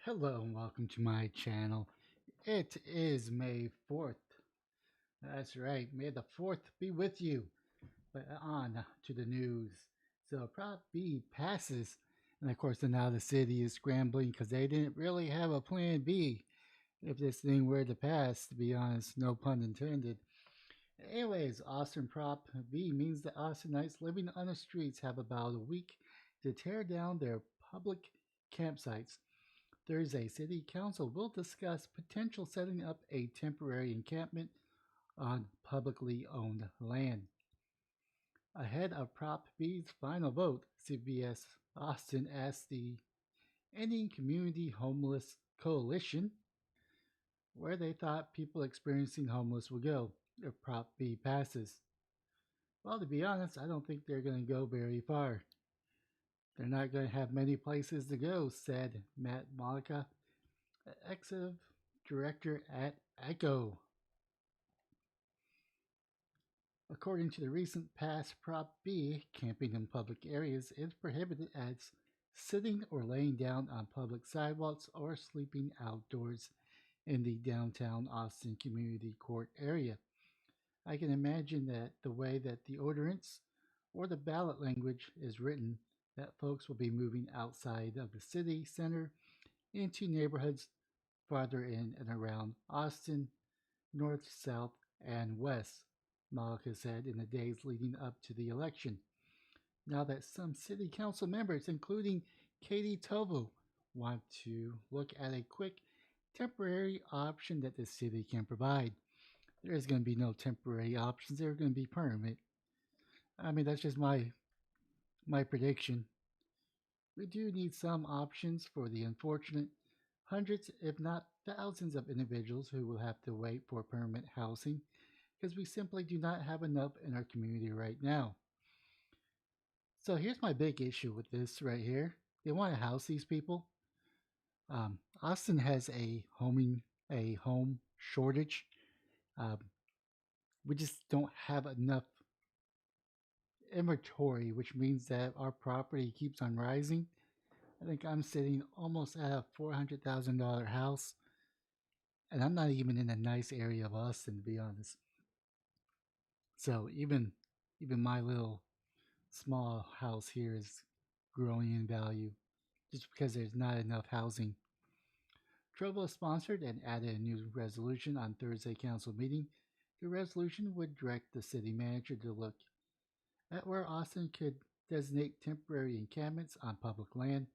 Hello and welcome to my channel. It is May 4th. That's right, May the 4th be with you. But on to the news. So Prop B passes. And of course, now the city is scrambling because they didn't really have a plan B if this thing were to pass, to be honest, no pun intended. Anyways, Austin Prop B means that Austinites living on the streets have about a week to tear down their public campsites. Thursday, City Council will discuss potential setting up a temporary encampment on publicly owned land. Ahead of Prop B's final vote, CBS Austin asked the Ending Community Homeless Coalition where they thought people experiencing homeless would go if Prop B passes. Well, to be honest, I don't think they're going to go very far. They're not going to have many places to go, said Matt Malika, executive director at ECHO. According to the recent pass Prop B, camping in public areas is prohibited as sitting or laying down on public sidewalks or sleeping outdoors in the downtown Austin Community Court area. I can imagine that the way that the ordinance or the ballot language is written, that folks will be moving outside of the city center into neighborhoods farther in and around Austin, north, south, and west, Malika said in the days leading up to the election. Now that some city council members, including Katie Tovo, want to look at a quick temporary option that the city can provide. There is going to be no temporary options. They're going to be permanent. I mean, that's just my prediction. We do need some options for the unfortunate hundreds, if not thousands, of individuals who will have to wait for permanent housing because we simply do not have enough in our community right now. So here's my big issue with this right here. They want to house these people. Austin has a home shortage. Um, we just don't have enough inventory, which means that our property keeps on rising. I think I'm sitting almost at a $400,000 house, and I'm not even in a nice area of Austin, to be honest. So even my little small house here is growing in value just because there's not enough housing. Trovo sponsored and added a new resolution on Thursday council meeting. The resolution would direct the city manager to look at where Austin could designate temporary encampments on public land.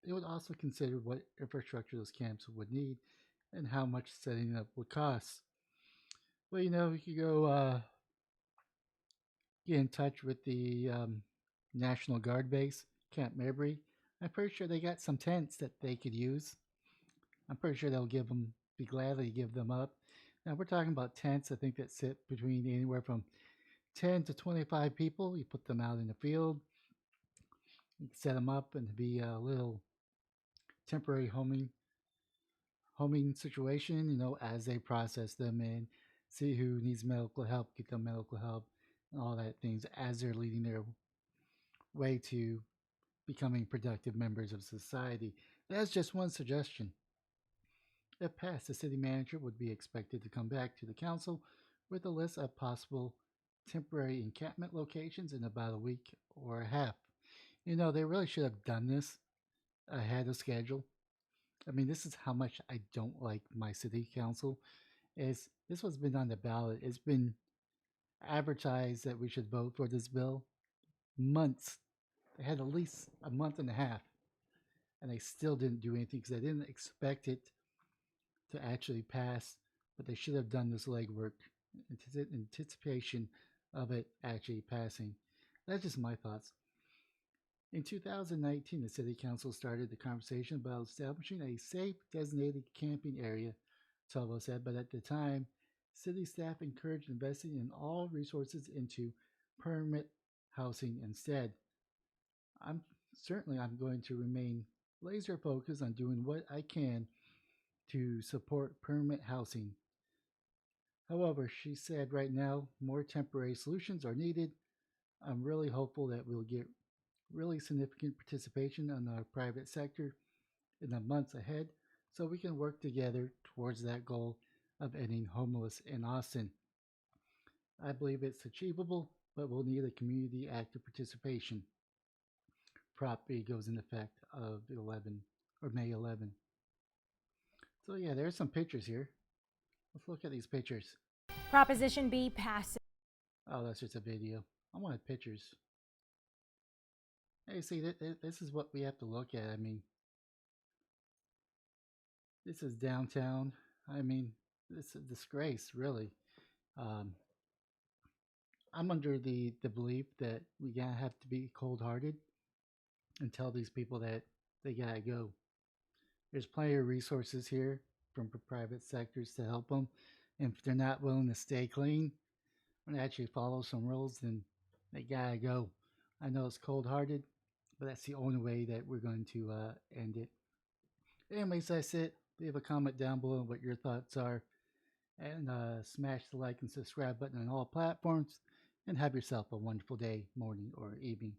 It would also consider what infrastructure those camps would need and how much setting up would cost. Well, you could go get in touch with the National Guard base, Camp Mabry. I'm pretty sure they got some tents that they could use. I'm pretty sure be glad to give them up. Now we're talking about tents. I think that sit between anywhere from 10 to 25 people. You put them out in the field, you set them up, and be a little temporary homing situation. As they process them and see who needs medical help, get them medical help, and all that things as they're leading their way to becoming productive members of society. That's just one suggestion. If passed, the city manager would be expected to come back to the council with a list of possible temporary encampment locations in about a week or a half. They really should have done this ahead of schedule. I mean, this is how much I don't like my city council. Is this was been on the ballot? It's been advertised that we should vote for this bill months. They had at least a month and a half, and they still didn't do anything because they didn't expect it to actually pass. But they should have done this legwork in anticipation of it actually passing. That's just my thoughts. In 2019, the City Council started the conversation about establishing a safe, designated camping area, Tovo said, but at the time, city staff encouraged investing in all resources into permanent housing instead. I'm I'm going to remain laser focused on doing what I can to support permanent housing. However, she said right now more temporary solutions are needed. I'm really hopeful that we'll get really significant participation on our private sector in the months ahead so we can work together towards that goal of ending homeless in Austin. I believe it's achievable, but we'll need a community active participation. Prop B goes in effect of 11 or May 11. So yeah, there's some pictures here. Let's look at these pictures. Proposition B passes. Oh, that's just a video. I wanted pictures. Hey, see, this is what we have to look at. I mean, this is downtown. I mean, this is a disgrace, really. Um, I'm under the belief that we gotta have to be cold hearted and tell these people that they gotta go. There's plenty of resources here from private sectors to help them. And if they're not willing to stay clean and actually follow some rules, then they gotta go. I know it's cold hearted, but that's the only way that we're going to end it. Anyways, that's it. Leave a comment down below what your thoughts are. And smash the like and subscribe button on all platforms. And have yourself a wonderful day, morning, or evening.